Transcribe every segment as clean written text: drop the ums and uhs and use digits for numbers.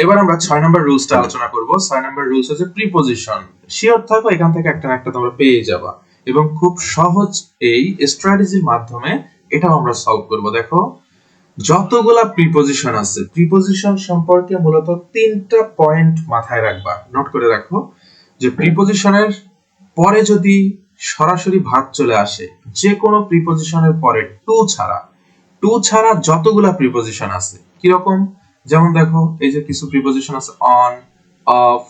এবার আমরা 6 নম্বর রুলসটা আলোচনা করব। 6 নম্বর রুলস হচ্ছে প্রিপজিশন। শিওর থাকো এখান থেকে একটা না একটা তোমরা পেয়ে যাবা এবং খুব সহজ এই স্ট্র্যাটেজির মাধ্যমে এটাও আমরা সলভ করব। দেখো যতগুলা প্রিপজিশন আছে, প্রিপজিশন সম্পর্কে মূলত 3টা পয়েন্ট মাথায় রাখবা, নোট করে রাখো। যে প্রিপজিশনের পরে যদি সরাসরি ভার্ব চলে আসে, যে কোনো প্রিপজিশনের পরে টু ছাড়া যতগুলা প্রিপজিশন আছে কি রকম, যেমন দেখো এই যে কিছু প্রিপজিশন আছে on, of,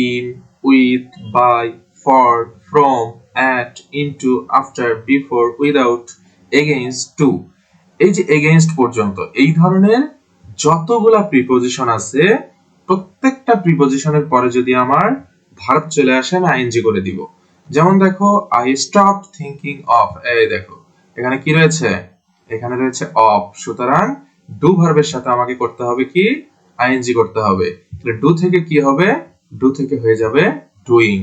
in, with, by, for, from, at, into, after, before, without, against, to, এই যে এগেইনস্ট পর্যন্ত এই ধরনের যতগুলা প্রিপজিশন আছে প্রত্যেকটা প্রিপজিশনের পরে যদি আমার ভার্ব চলে আসে আমি আইএনজি করে দিব। যেমন দেখো আই স্টপ থিংকিং অফ, এই দেখো এখানে কি রয়েছে, এখানে রয়েছে অফ, সুতরাং ডু ভার্বের সাথে আমাকে করতে হবে কি, আইএনজি করতে হবে। তাহলে ডু থেকে কি হবে, ডু থেকে হয়ে যাবে ডুইং।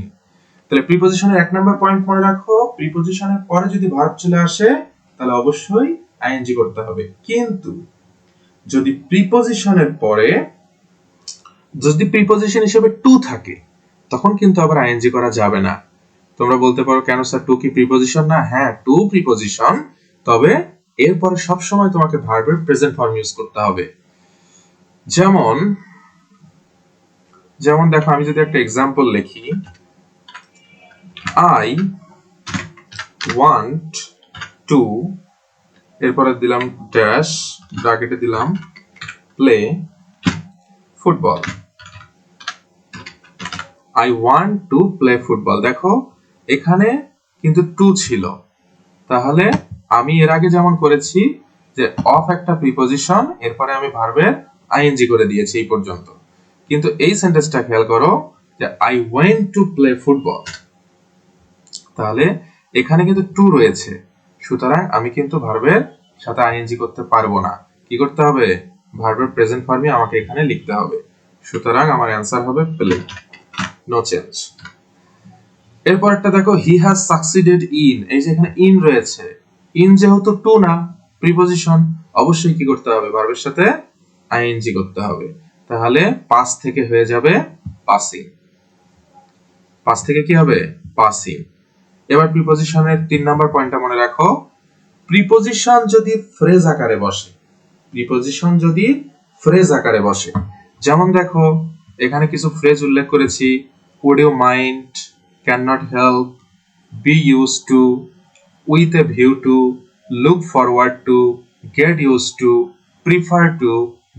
তাহলে প্রিপজিশনের 1 নম্বর পয়েন্ট মনে রাখো, প্রিপজিশনের পরে যদি ভার্ব চলে আসে তাহলে অবশ্যই আইএনজি করতে হবে। কিন্তু যদি প্রিপজিশনের পরে যদি প্রিপজিশন হিসেবে টু থাকে তখন কিন্তু আবার আইএনজি করা যাবে না। তোমরা বলতে পারো কেন স্যার টু কি প্রিপজিশন না? হ্যাঁ, টু প্রিপজিশন, তবে এরপরে সব সময় তোমাকে ভার্বের প্রেজেন্ট ফর্ম ইউজ করতে হবে। যেমন দেখো আমি যদি একটা এক্সাম্পল লিখি, আই ওয়ান্ট টু, এরপরে দিলাম ড্যাশ, ব্র্যাকেটে দিলাম play football. I want to play football. দেখো এখানে কিন্তু টু ছিল, তাহলে আমি এর আগে যেমন করেছি যে অফ একটা প্রিপজিশন, এরপরে আমি ভার্বের আইএনজি করে দিয়েছি এই পর্যন্ত। কিন্তু এই সেন্টেন্সটা খেয়াল করো যে I went to play football, তাহলে এখানে কিন্তু টু রয়েছে, সুতরাং আমি কিন্তু ভার্বের সাথে আইএনজি করতে পারবো না। কি করতে হবে, ভার্বের প্রেজেন্ট ফর্মে আমাকে এখানে লিখতে হবে। সুতরাং আমার অ্যান্সার হবে প্লে, নো চেঞ্জ। এরপরটা দেখো হি হ্যাজ সাকসিডেড ইন, এই যে এখানে ইন রয়েছে, ইন যেহেতু টু না প্রিপজিশন, অবশ্যই কি করতে হবে, ভার্বের সাথে আইএনজি করতে হবে। তাহলে পাস থেকে হয়ে যাবে পাসিং, পাস থেকে কি হবে, পাসিং। এবার প্রিপজিশনের 3 নাম্বার পয়েন্টটা মনে রাখো, প্রিপজিশন যদি ফ্রেজ আকারে বসে, প্রিপজিশন যদি ফ্রেজ আকারে বসে, যেমন দেখো এখানে কিছু ফ্রেজ উল্লেখ করেছি, would you mind, cannot help, be used to, with a view to, look forward to, get used to, prefer to,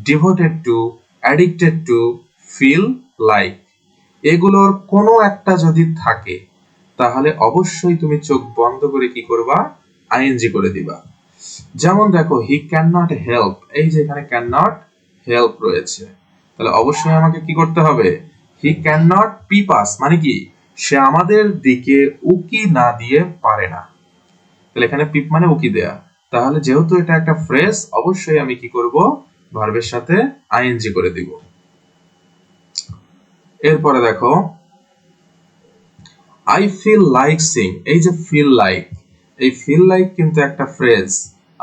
devoted to, addicted to, feel like, এগুলোর কোনো একটা যদি থাকে তাহলে অবশ্যই তুমি চোখ বন্ধ করে কি করবা, আইএনজি করে দিবা। যেমন দেখো হি ক্যান নট হেল্প, এই যে এখানে ক্যান নট হেল্প রয়েছে, তাহলে অবশ্যই আমাকে কি করতে হবে, হি ক্যান নট পিপ আস, মানে কি সে আমাদের দিকে উকি না দিয়ে পারে না, তাহলে এখানে পিপ মানে উকি দেয়া। তাহলে যেহেতু এটা একটা ফ্রেজ, অবশ্যই আমি কি করব, ভার্বের সাথে আইএনজি করে দিব। এরপরে দেখো আই ফিল লাইক সিং, এই যে ফিল লাইক, এই ফিল লাইক কিন্তু একটা ফ্রেজ,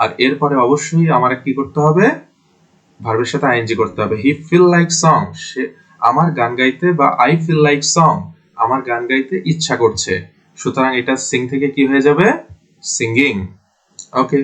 আর এরপরে অবশ্যই আমার কি করতে হবে, ভার্বের সাথে আইএনজি করতে হবে। হি ফিল লাইক সং, সে আমার গান গাইতে, বা আই ফিল লাইক সং, আমার গান গাইতে ইচ্ছা করছে, সুতরাং এটা সিং থেকে কি হয়ে যাবে, সিঙ্গিং। ওকে।